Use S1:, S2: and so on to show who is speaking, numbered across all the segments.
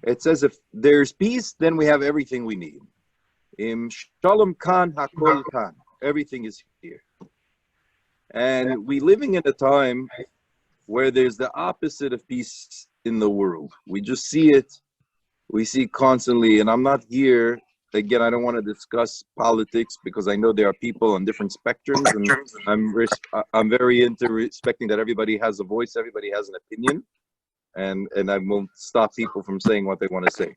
S1: It says if there's peace, then we have everything we need. Im shalom kan hakol kan. Everything is here. And we living in a time where there's the opposite of peace in the world. We just see it. We see it constantly. And I'm not here, again, I don't want to discuss politics because I know there are people on different spectrums. And I'm very into respecting that everybody has a voice, everybody has an opinion. And I won't stop people from saying what they want to say.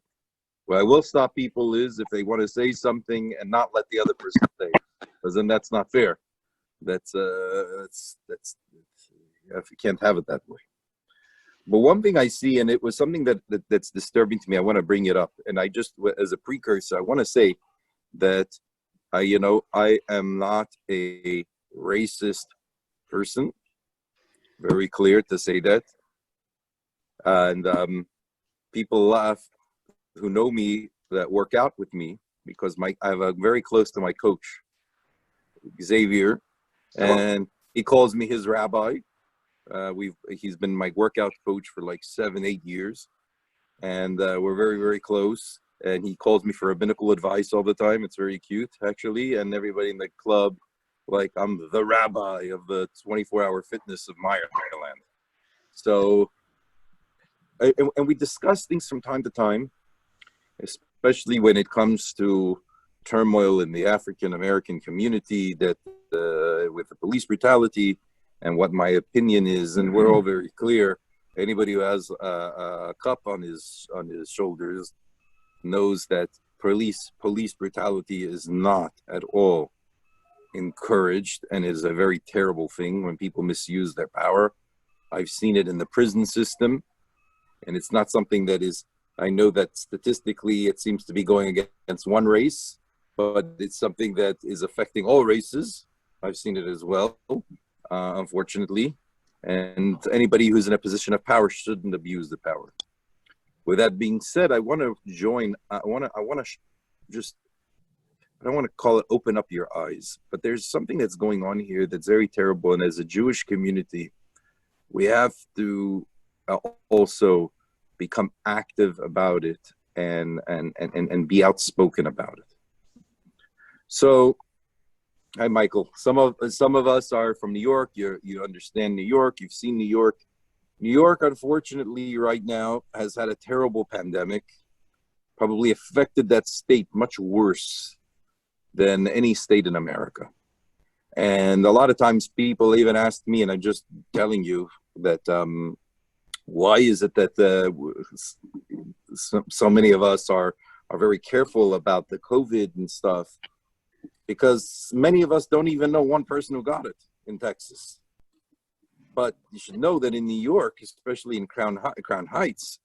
S1: What I will stop people is if they want to say something and not let the other person say, because then that's not fair. That's you can't have it that way. But one thing I see, and it was something that's disturbing to me, I want to bring it up. And I just, as a precursor, I want to say that I am not a racist person. Very clear to say that. And people laugh who know me that work out with me because I have a very close to my coach, Xavier, and he calls me his rabbi. He's been my workout coach for like 7-8 years, and we're very, very close. And he calls me for rabbinical advice all the time. It's very cute, actually. And everybody in the club, like I'm the rabbi of the 24-hour fitness of Ireland. So. And we discuss things from time to time, especially when it comes to turmoil in the African American community, that with the police brutality and what my opinion is, and we're all very clear. Anybody who has a cup on his shoulders knows that police brutality is not at all encouraged and is a very terrible thing when people misuse their power. I've seen it in the prison system. And it's not something that is, I know that statistically it seems to be going against one race, but it's something that is affecting all races. I've seen it as well, unfortunately. And anybody who's in a position of power shouldn't abuse the power. With that being said, I want to join, I don't want to call it open up your eyes, but there's something that's going on here that's very terrible. And as a Jewish community, we have to also become active about it and be outspoken about it. So, hi Michael. Some of us are from New York. You understand New York. You've seen New York. New York, unfortunately, right now has had a terrible pandemic. Probably affected that state much worse than any state in America. And a lot of times people even ask me, and I'm just telling you that. Why is it that so many of us are very careful about the COVID and stuff? Because many of us don't even know one person who got it in Texas. But you should know that in New York, especially in Crown Heights,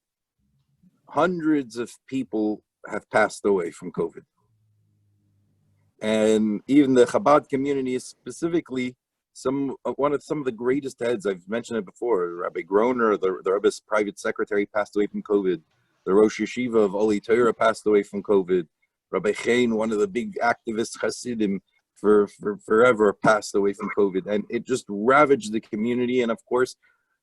S1: hundreds of people have passed away from COVID. And even the Chabad community specifically, some of the greatest heads, I've mentioned it before, Rabbi Groner, the Rebbe's private secretary, passed away from COVID. The Rosh Yeshiva of Oli Torah passed away from COVID. Rabbi Chaim, one of the big activist Hasidim for forever, passed away from COVID. And it just ravaged the community. And of course,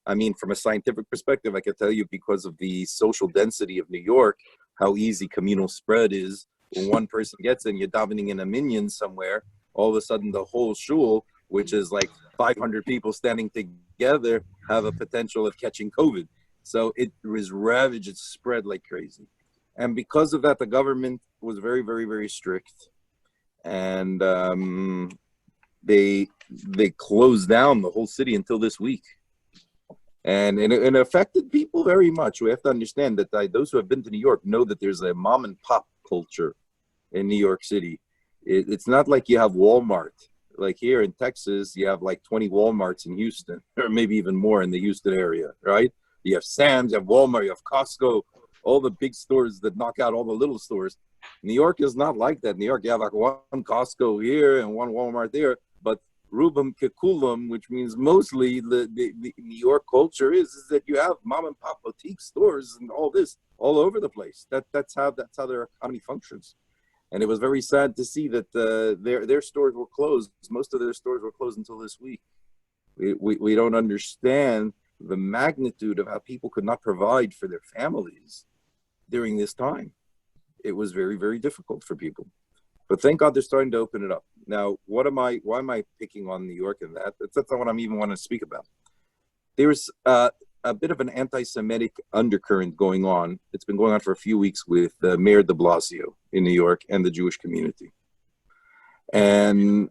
S1: I mean, from a scientific perspective, I can tell you because of the social density of New York, how easy communal spread is. When one person gets in, you're davening in a minyan somewhere, all of a sudden the whole shul, which is like 500 people standing together, have a potential of catching COVID. So it was ravaged, it spread like crazy. And because of that, the government was very, very, very strict. And they closed down the whole city until this week. And it affected people very much. We have to understand that those who have been to New York know that there's a mom and pop culture in New York City. It's not like you have Walmart. Like here in Texas, you have like 20 Walmarts in Houston, or maybe even more in the Houston area, right? You have Sam's, you have Walmart, you have Costco, all the big stores that knock out all the little stores. New York is not like that. New York, you have like one Costco here and one Walmart there, but Rubum Kekulam, which means mostly the New York culture is that you have mom and pop boutique stores and all this all over the place. That's how their economy functions. And it was very sad to see that their stores were closed. Most of their stores were closed until this week. We don't understand the magnitude of how people could not provide for their families. during this time. It was very, very difficult for people. But thank God they're starting to open it up. Now, why am I picking on New York and that? That's not what I'm even want to speak about. There's a bit of an anti-Semitic undercurrent going on. It's been going on for a few weeks with Mayor de Blasio in New York and the Jewish community. And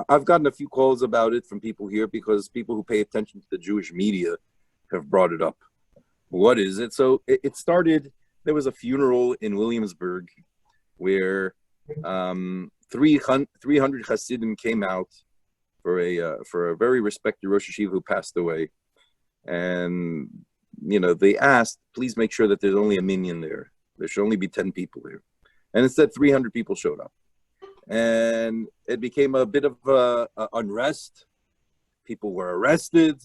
S1: I've gotten a few calls about it from people here because people who pay attention to the Jewish media have brought it up. What is it? So it started, there was a funeral in Williamsburg where 300 Hasidim came out for a very respected Rosh Yeshiva who passed away. And, they asked, please make sure that there's only a minyan there. There should only be 10 people there. And instead, 300 people showed up. And it became a bit of unrest. People were arrested.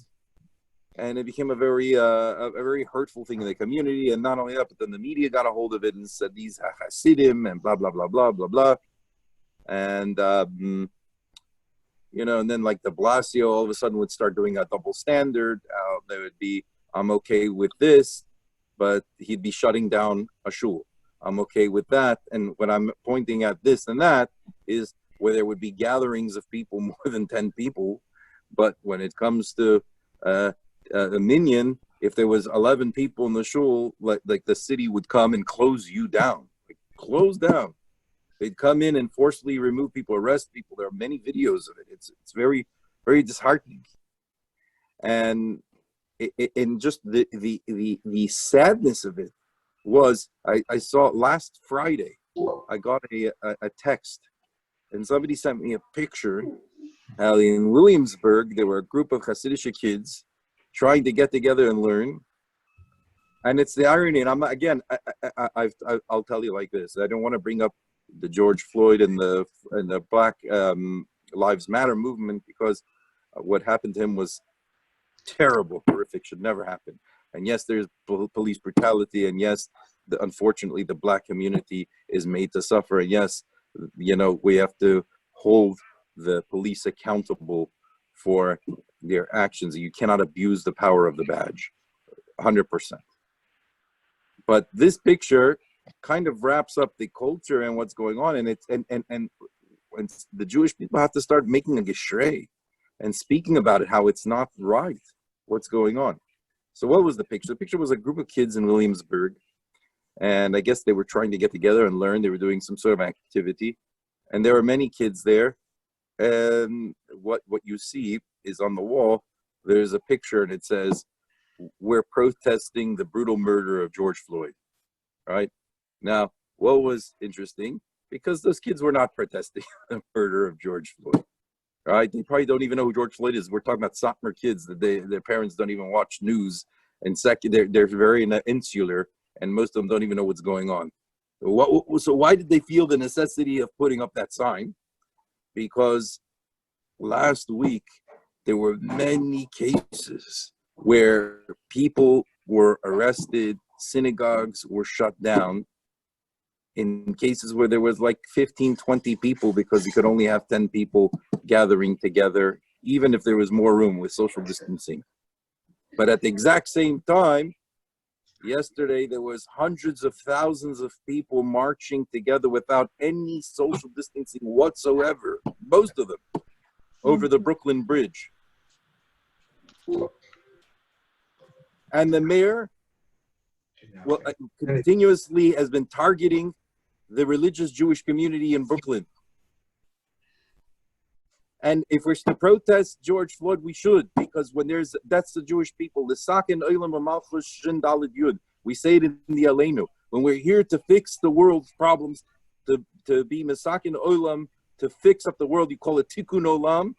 S1: And it became a very hurtful thing in the community. And not only that, but then the media got a hold of it and said, these Hasidim and blah, blah, blah, blah, blah, blah. And, and then like de Blasio all of a sudden would start doing a double standard. There would be, I'm okay with this, but he'd be shutting down a shul. I'm okay with that. And when I'm pointing at this and that is where there would be gatherings of people, more than 10 people. But when it comes to a minyan, if there was 11 people in the shul, like the city would come and close you down. Close down. They'd come in and forcibly remove people, arrest people. There are many videos of it. It's very, very disheartening. And just the sadness of it was, I saw last Friday, I got a text, and somebody sent me a picture. In Williamsburg, there were a group of Hasidic kids trying to get together and learn. And it's the irony, and I'll tell you like this. I don't want to bring up the George Floyd and the Black Lives Matter movement, because what happened to him was terrible, horrific, should never happen. And yes, there's police brutality, and yes, unfortunately, the Black community is made to suffer. And yes, we have to hold the police accountable for their actions. You cannot abuse the power of the badge, 100%. But this picture kind of wraps up the culture and what's going on, and it's and the Jewish people have to start making a geshrei and speaking about it, how it's not right, what's going on. So what was the picture? The picture was a group of kids in Williamsburg, and I guess they were trying to get together and learn. They were doing some sort of activity, and there were many kids there. And what you see is on the wall, there's a picture, and it says, "We're protesting the brutal murder of George Floyd." Right? Now, what was interesting, because those kids were not protesting the murder of George Floyd, right? They probably don't even know who George Floyd is. We're talking about Satmar kids that their parents don't even watch news, and second, they're very insular, and most of them don't even know what's going on. So why did they feel the necessity of putting up that sign? Because last week there were many cases where people were arrested, synagogues were shut down, in cases where there was like 15, 20 people, because you could only have 10 people gathering together, even if there was more room with social distancing. But at the exact same time, yesterday, there was hundreds of thousands of people marching together without any social distancing whatsoever, most of them, over the Brooklyn Bridge. And the mayor continuously has been targeting the religious Jewish community in Brooklyn. And if we're to protest George Floyd, we should, because that's the Jewish people. We say it in the Aleinu. When we're here to fix the world's problems, to be Masakin Olam, to fix up the world, you call it Tikkun Olam,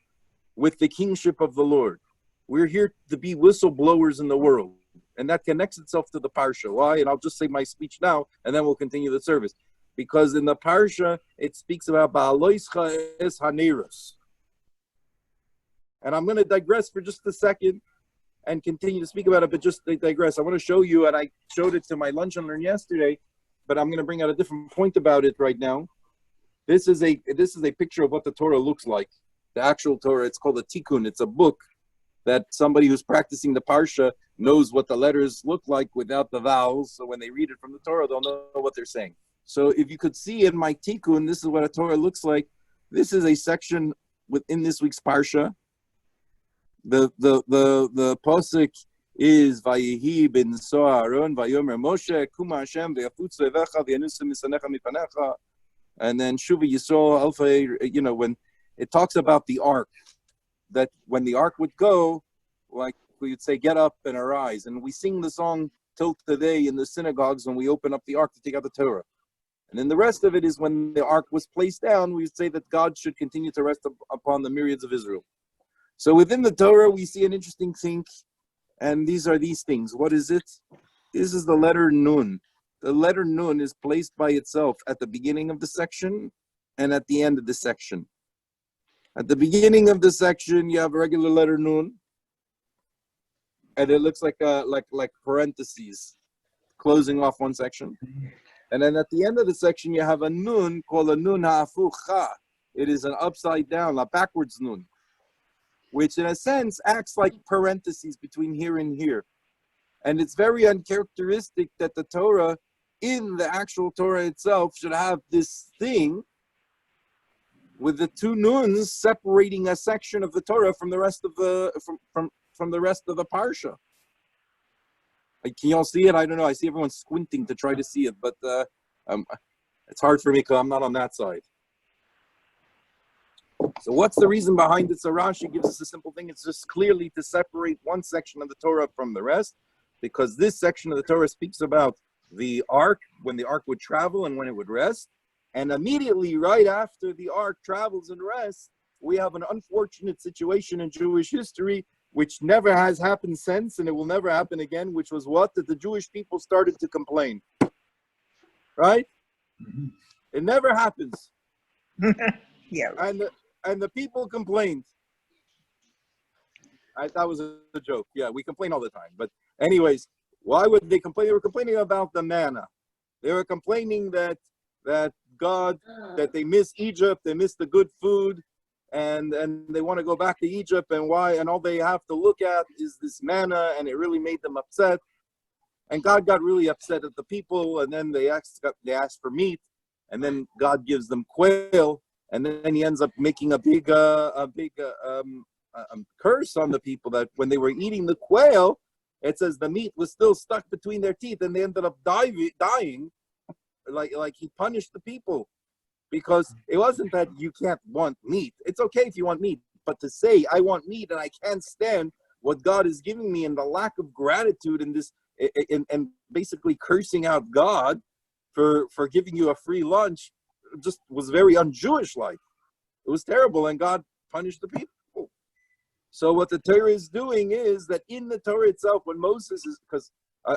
S1: with the kingship of the Lord. We're here to be whistleblowers in the world. And that connects itself to the Parsha. Why? And I'll just say my speech now, and then we'll continue the service. Because in the Parsha, it speaks about Behalosecha es haneros. And I'm going to digress for just a second and continue to speak about it, but just digress. I want to show you, and I showed it to my lunch and learn yesterday, but I'm going to bring out a different point about it right now. This is a picture of what the Torah looks like. The actual Torah, it's called a Tikkun. It's a book that somebody who's practicing the Parsha knows what the letters look like without the vowels. So when they read it from the Torah, they'll know what they're saying. So if you could see in my tikkun, this is what a Torah looks like. This is a section within this week's Parsha. The posuk is Vayehi ben Aaron Vayomer Moshe Kuma Hashem Ve'afutz Levecha Ve'anusim Misanecha Mipanecha, and then Shuvi Yisrael Alfa. When it talks about the ark, that when the ark would go, like we would say, get up and arise, and we sing the song till today in the synagogues when we open up the ark to take out the Torah. And then the rest of it is when the ark was placed down, we say that God should continue to rest upon the myriads of Israel. So within the Torah, we see an interesting thing, and these are these things. What is it? This is the letter Nun. The letter Nun is placed by itself at the beginning of the section and at the end of the section. At the beginning of the section, you have a regular letter Nun, and it looks like parentheses, closing off one section. And then at the end of the section, you have a Nun called a Nun ha'afucha. It is an upside down, a backwards Nun, which in a sense acts like parentheses between here and here. And it's very uncharacteristic that the Torah, in the actual Torah itself, should have this thing with the two nuns separating a section of the Torah from the rest of the from the rest of the parsha. Can y'all see it? I don't know. I see everyone squinting to try to see it, but it's hard for me because I'm not on that side. So what's the reason behind it? So Rashi gives us a simple thing. It's just clearly to separate one section of the Torah from the rest, because this section of the Torah speaks about the ark, when the ark would travel and when it would rest. And immediately right after the ark travels and rests, we have an unfortunate situation in Jewish history, which never has happened since, and it will never happen again, which was what? That the Jewish people started to complain. Right? Mm-hmm. It never happens.
S2: Yeah.
S1: And the people complained. That was a joke. Yeah, we complain all the time. But anyways, why would they complain? They were complaining about the manna. They were complaining that they miss Egypt, they miss the good food, and they want to go back to Egypt, and all they have to look at is this manna, and it really made them upset. And God got really upset at the people, and then they asked for meat, and then God gives them quail, and then he ends up making a big curse on the people, that when they were eating the quail, it says the meat was still stuck between their teeth, and they ended up dying. Like he punished the people, because it wasn't that you can't want meat. It's okay if you want meat, but to say I want meat and I can't stand what God is giving me, and the lack of gratitude in this, and basically cursing out God for giving you a free lunch, just was very un-Jewish like. It was terrible, and God punished the people. So what the Torah is doing is that in the Torah itself, when Moses is, because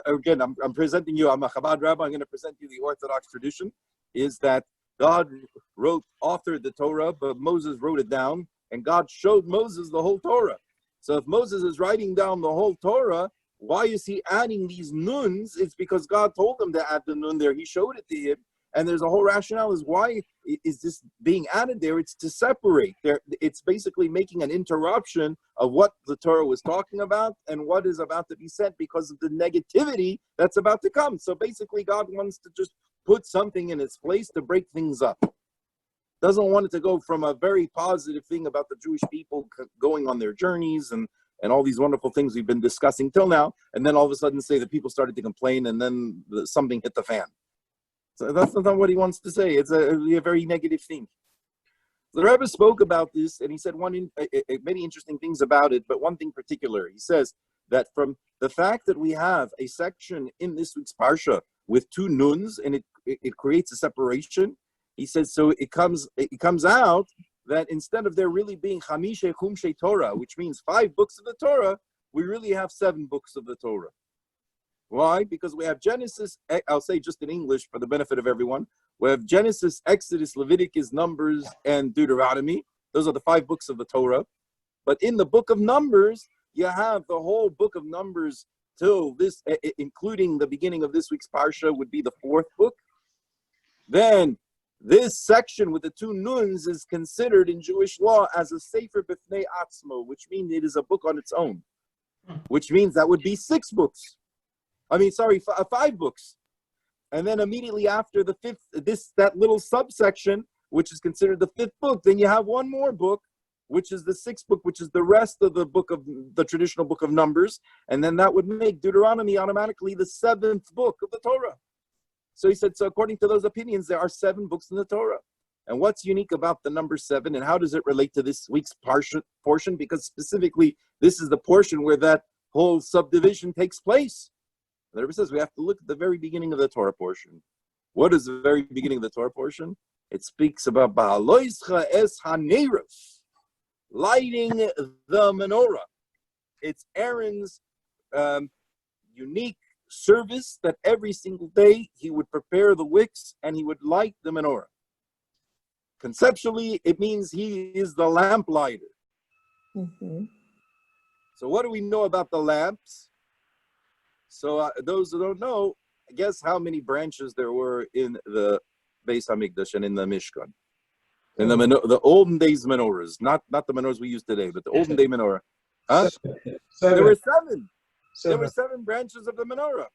S1: again, I'm presenting you, I'm a Chabad rabbi, I'm going to present you the Orthodox tradition, is that God authored the Torah, but Moses wrote it down, and God showed Moses the whole Torah. So if Moses is writing down the whole Torah, why is he adding these nuns? It's because God told him to add the nun there. He showed it to him, and there's a whole rationale is why is this being added there? It's to separate. It's basically making an interruption of what the Torah was talking about and what is about to be said, because of the negativity that's about to come. So basically, God wants to just put something in its place to break things up. Doesn't want it to go from a very positive thing about the Jewish people going on their journeys and all these wonderful things we've been discussing till now, and then all of a sudden say that people started to complain, and then something hit the fan. So that's not what he wants to say. It's a very negative thing. The Rebbe spoke about this, and he said many interesting things about it, but one thing particular. He says that from the fact that we have a section in this week's Parsha with two nuns, and it creates a separation, he says, so it comes out that instead of there really being Chamishe Chumshe Torah, which means 5 books of the Torah, we really have 7 books of the Torah. Why? Because we have Genesis, I'll say just in English for the benefit of everyone, we have Genesis, Exodus, Leviticus, Numbers, and Deuteronomy. Those are the 5 books of the Torah. But in the book of Numbers, you have the whole book of Numbers till this, including the beginning of this week's Parsha, would be the 4th book. Then This section with the two nuns is considered in Jewish law as a sefer b'fnei atzmo, which means it is a book on its own, which means that would be 6 books. I mean, sorry, 5 books. And then immediately after the 5th, that little subsection, which is considered the 5th book, then you have one more book, which is the 6th book, which is the rest of the book of the traditional book of Numbers. And then that would make Deuteronomy automatically the 7th book of the Torah. So he said, so according to those opinions, there are 7 books in the Torah. And what's unique about the number 7, and how does it relate to this week's portion? Because specifically, this is the portion where that whole subdivision takes place. The Rebbe says we have to look at the very beginning of the Torah portion. What is the very beginning of the Torah portion? It speaks about Behalosecha es hanerus, lighting the menorah. It's Aaron's unique service that every single day he would prepare the wicks and he would light the menorah. Conceptually, it means he is the lamp lighter.
S2: Mm-hmm.
S1: So what do we know about the lamps? So those who don't know, guess how many branches there were in the Beis Hamikdash and in the Mishkan? In the olden days menorahs, not the menorahs we use today, but the olden day menorah. Huh?
S3: 7.
S1: There were 7.
S3: 7.
S1: There were 7 branches of the menorah.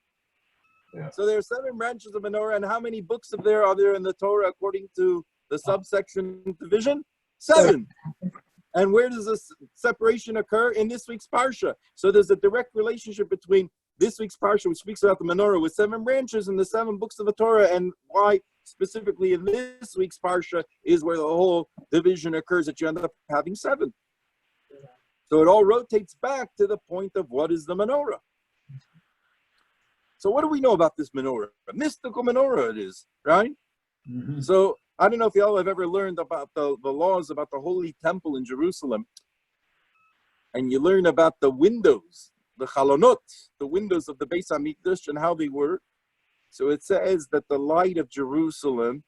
S3: Yeah.
S1: So there are 7 branches of menorah, and how many books of there are there in the Torah according to the subsection division? 7. And where does this separation occur? In this week's parsha. So there's a direct relationship between this week's parsha, which speaks about the menorah with 7 branches and the 7 books of the Torah, and why specifically in this week's parsha is where the whole division occurs, that you end up having 7. So it all rotates back to the point of what is the menorah. So what do we know about this menorah? A mystical menorah it is, right?
S3: Mm-hmm.
S1: So I don't know if y'all have ever learned about the laws about the Holy Temple in Jerusalem. And you learn about the windows, the chalonot, the windows of the Beis Hamikdash and how they were. So it says that the light of Jerusalem,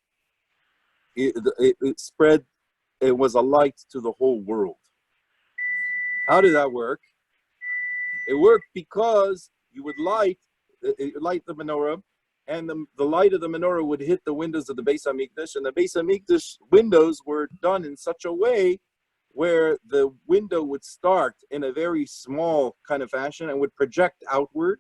S1: it spread, it was a light to the whole world. How did that work? It worked because you would light the menorah, and the light of the menorah would hit the windows of the Beis Hamikdash, and the Beis Hamikdash windows were done in such a way where the window would start in a very small kind of fashion and would project outward,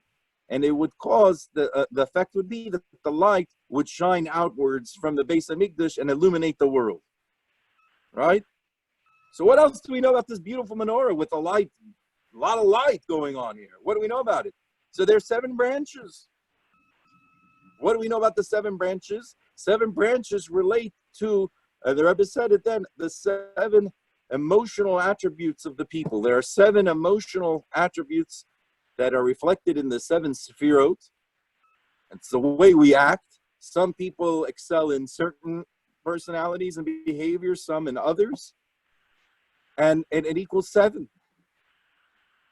S1: and it would cause the effect would be that the light would shine outwards from the Beis Hamikdash and illuminate the world, right? So what else do we know about this beautiful menorah with a light, a lot of light going on here? What do we know about it? So there's 7 branches. What do we know about the 7 branches? 7 branches relate to, the Rebbe said it then, the 7 emotional attributes of the people. There are 7 emotional attributes that are reflected in the 7 sefirot. It's the way we act. Some people excel in certain personalities and behaviors, some in others. And it equals 7.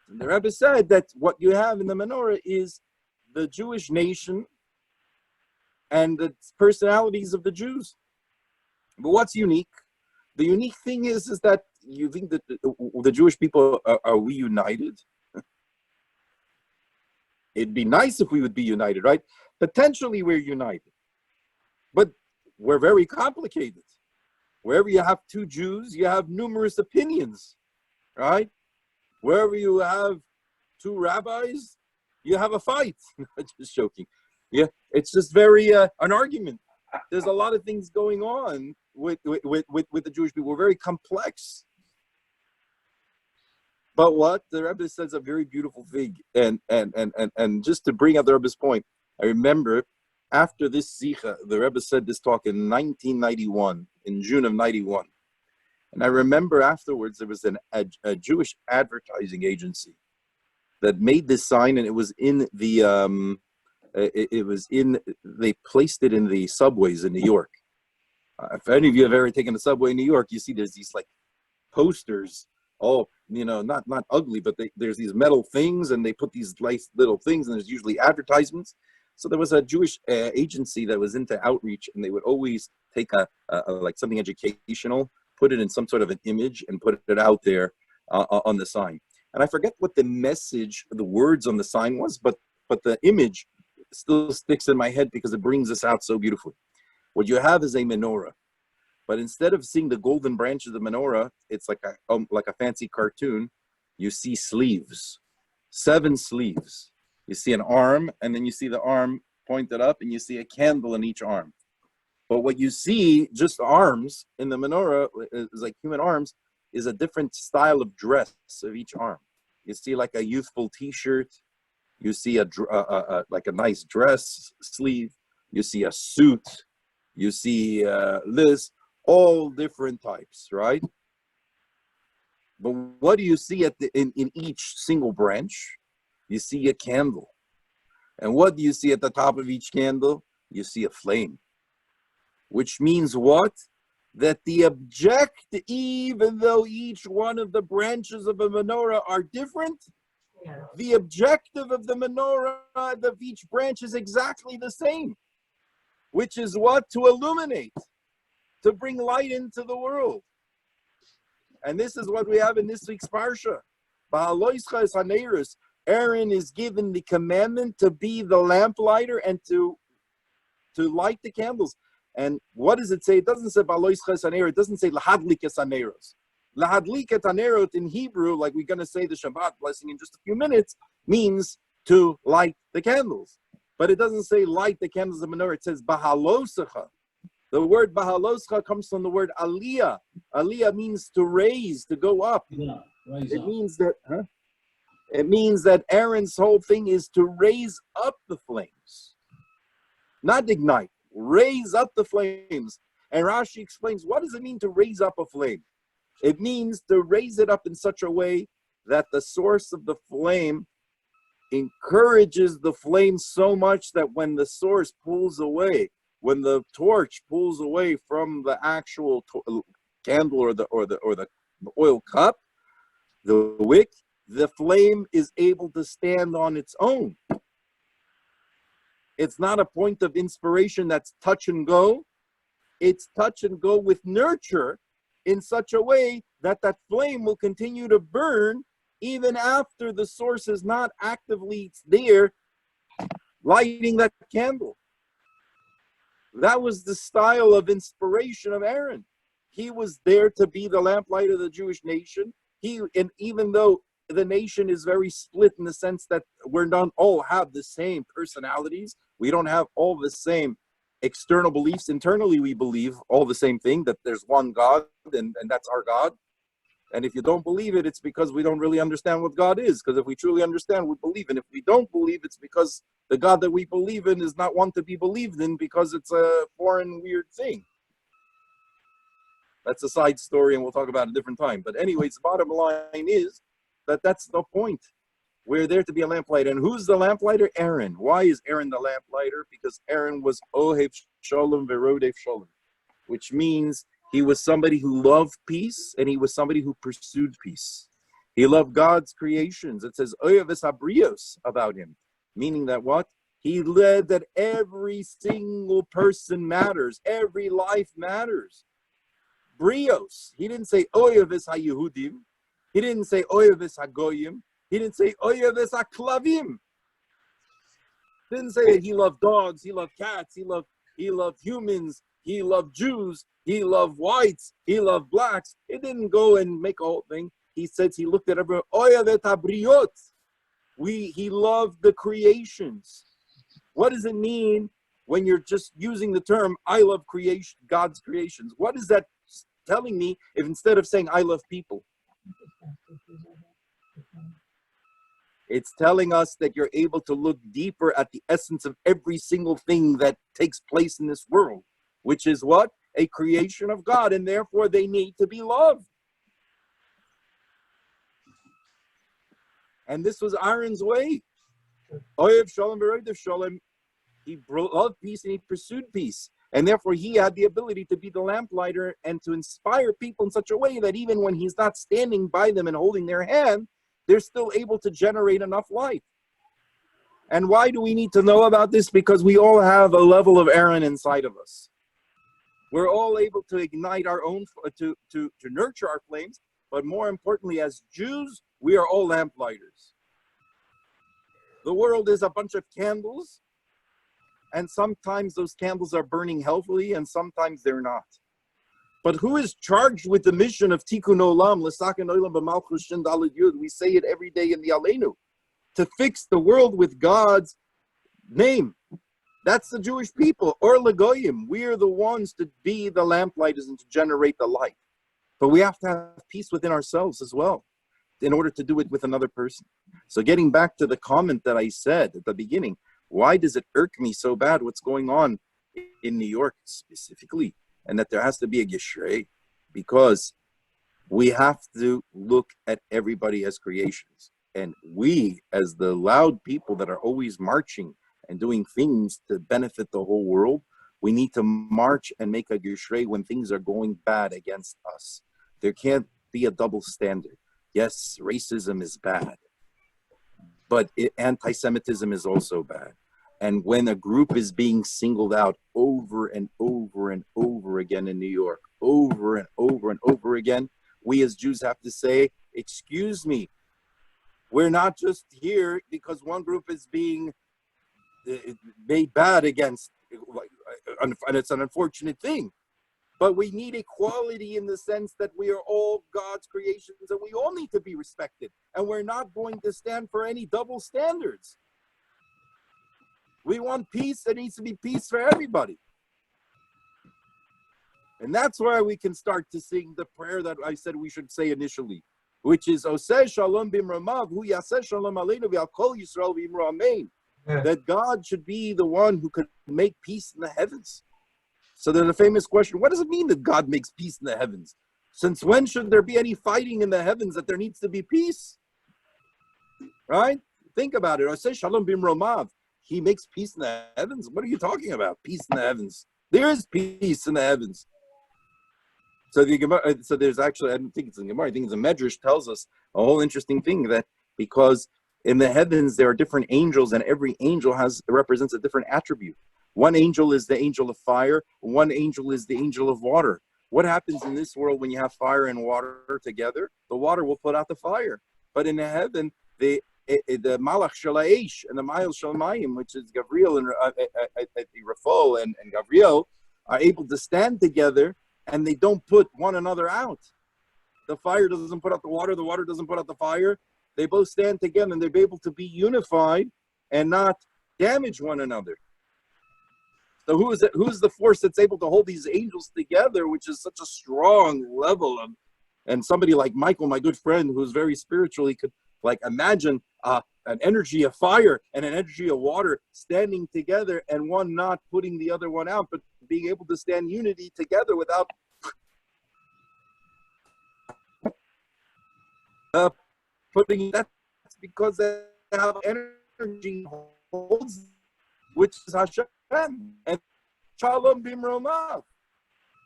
S1: And the Rebbe said that what you have in the menorah is the Jewish nation and the personalities of the Jews. But what's unique? The unique thing is that you think that the Jewish people, are we united? It'd be nice if we would be united, right? Potentially we're united. But we're very complicated. Wherever you have 2 Jews, you have numerous opinions, right? Wherever you have 2 rabbis, you have a fight. Just joking. Yeah, it's just very an argument. There's a lot of things going on with the Jewish people. We're very complex. But what the Rebbe says a very beautiful thing, and just to bring out the Rebbe's point, I remember after this Zicha, the Rebbe said this talk in 1991, in June of 91. And I remember afterwards there was a Jewish advertising agency that made this sign, and it was in the they placed it in the subways in New York. If any of you have ever taken the subway in New York, you see there's these like posters, all, not ugly, but there's these metal things, and they put these nice little things, and there's usually advertisements. So there was a Jewish agency that was into outreach, and they would always take a like something educational, put it in some sort of an image, and put it out there on the sign. And I forget what the message, the words on the sign was, but the image still sticks in my head because it brings us out so beautifully. What you have is a menorah. But instead of seeing the golden branch of the menorah, it's like a fancy cartoon. You see sleeves, 7 sleeves. You see an arm, and then you see the arm pointed up, and you see a candle in each arm. But what you see, just arms in the menorah, is like human arms, is a different style of dress of each arm. You see like a youthful T-shirt. You see like a nice dress sleeve. You see a suit. You see this, all different types, right? But what do you see in each single branch? You see a candle. And what do you see at the top of each candle? You see a flame. Which means what? That the object, even though each one of the branches of a menorah are different, the objective of the menorah of each branch is exactly the same. Which is what? To illuminate, to bring light into the world. And this is what we have in this week's Parsha. Behalosecha is hanerus. Aaron is given the commandment to be the lamplighter and to light the candles. And what does it say? It doesn't say Behalosecha is hanerus. It doesn't say lahadlik es hanerus. Lahadlik et hanerot in Hebrew, like we're going to say the Shabbat blessing in just a few minutes, means to light the candles. But it doesn't say light the candles of the menorah. It says Behalosecha. The word Behalosecha comes from the word aliyah. Aliyah means to raise, to go up.
S3: Yeah,
S1: It means that, It means that Aaron's whole thing is to raise up the flames, not ignite. Raise up the flames. And Rashi explains, what does it mean to raise up a flame? It means to raise it up in such a way that the source of the flame encourages the flame so much that when the source pulls away, when the torch pulls away from the actual candle or the oil cup, the wick, the flame is able to stand on its own. It's not a point of inspiration that's touch and go. It's touch and go with nurture in such a way that that flame will continue to burn even after the source is not actively there lighting that candle. That was the style of inspiration of Aaron. He was there to be the lamplighter of the Jewish nation. And even though the nation is very split in the sense that we don't all have the same personalities, we don't have all the same external beliefs. Internally, we believe all the same thing, that there's one God, and that's our God. And if you don't believe it, it's because we don't really understand what God is. Because if we truly understand, we believe. And if we don't believe, it's because the God that we believe in is not one to be believed in, because it's a foreign, weird thing. That's a side story, and we'll talk about it a different time. But anyways, the bottom line is that that's the point. We're there to be a lamplighter. And who's the lamplighter? Aaron. Why is Aaron the lamplighter? Because Aaron was Ohev Shalom Verodef Shalom, which means he was somebody who loved peace, and he was somebody who pursued peace. He loved God's creations. It says Ohev Habrios about him, meaning that what? He led that every single person matters. Every life matters. Brios. He didn't say Ohev HaYehudim. He didn't say Ohev HaGoyim. He didn't say Ohev HaKlavim. He didn't say that he loved dogs, he loved cats, he loved humans, he loved Jews, he loved whites, he loved blacks. He didn't go and make a whole thing. He says he looked at everyone. Ohev et habriot. He loved the creations. What does it mean when you're just using the term I love creation, God's creations? What is that telling me if instead of saying I love people? It's telling us that you're able to look deeper at the essence of every single thing that takes place in this world, which is what? A creation of God, and therefore they need to be loved. And this was Aaron's way. Ohev Shalom Verodef Shalom. He loved peace and he pursued peace. And therefore he had the ability to be the lamplighter and to inspire people in such a way that even when he's not standing by them and holding their hand, they're still able to generate enough light. And why do we need to know about this? Because we all have a level of Aaron inside of us. We're all able to ignite our own, to nurture our flames. But more importantly, as Jews, we are all lamplighters. The world is a bunch of candles. And sometimes those candles are burning healthily and sometimes they're not. But who is charged with the mission of Tikkun Olam, L'saken Olam b'malchus Shin Daled Yud? We say it every day in the Aleinu, to fix the world with God's name. That's the Jewish people. Or Legoyim, we are the ones to be the lamplighters and to generate the light. But we have to have peace within ourselves as well, in order to do it with another person. So getting back to the comment that I said at the beginning, why does it irk me so bad what's going on in New York specifically, and that there has to be a geshrei? Because we have to look at everybody as creations. And we, as the loud people that are always marching and doing things to benefit the whole world, we need to march and make a geshrei when things are going bad against us. There can't be a double standard. Yes, racism is bad, but anti-Semitism is also bad. And when a group is being singled out over and over and over again in New York, over and over and over again, we as Jews have to say, excuse me, we're not just here because one group is being made bad against, and it's an unfortunate thing. But we need equality in the sense that we are all God's creations and we all need to be respected. And we're not going to stand for any double standards. We want peace. There needs to be peace for everybody. And that's where we can start to sing the prayer that I said we should say initially, which is Oseh Shalom Bimramav, Hu Yaseh Shalom Aleinu V'Al Yisrael V'Imru Amen. That God should be the one who could make peace in the heavens. So there's a famous question, what does it mean that God makes peace in the heavens? Since when should there be any fighting in the heavens that there needs to be peace? Right? Think about it. I say Shalom Bimromav. He makes peace in the heavens. What are you talking about? Peace in the heavens. There is peace in the heavens. So there's actually, I don't think it's in Gemara, I think it's a Medrash tells us a whole interesting thing, that because in the heavens there are different angels and every angel represents a different attribute. One angel is the angel of fire. One angel is the angel of water. What happens in this world when you have fire and water together? The water will put out the fire. But in the heaven, the Malach Shalaish and the Mayil Shalmayim, which is Gabriel and Raphael and Gabriel, are able to stand together and they don't put one another out. The fire doesn't put out the water doesn't put out the fire. They both stand together and they're able to be unified and not damage one another. So who's the force that's able to hold these angels together, which is such a strong level of, and somebody like Michael, my good friend, who's very spiritual, he could like imagine an energy of fire and an energy of water standing together and one not putting the other one out, but being able to stand unity together without putting, that's because they have energy holds, which is Hashem. And Shalom Bimromav.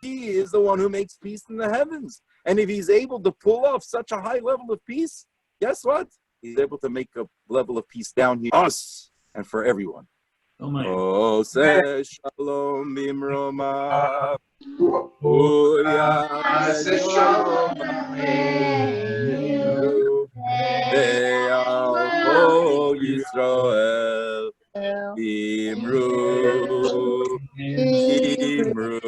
S1: He is the one who makes peace in the heavens. And if he's able to pull off such a high level of peace, guess what? He's able to make a level of peace down here for us and for everyone. Oh, say Shalom Bimromav. Oh, Yaseh Shalom Aleinu. Ve'al Kol Yisrael. Imru, Imru,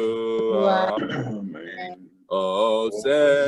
S1: Amen. Oseh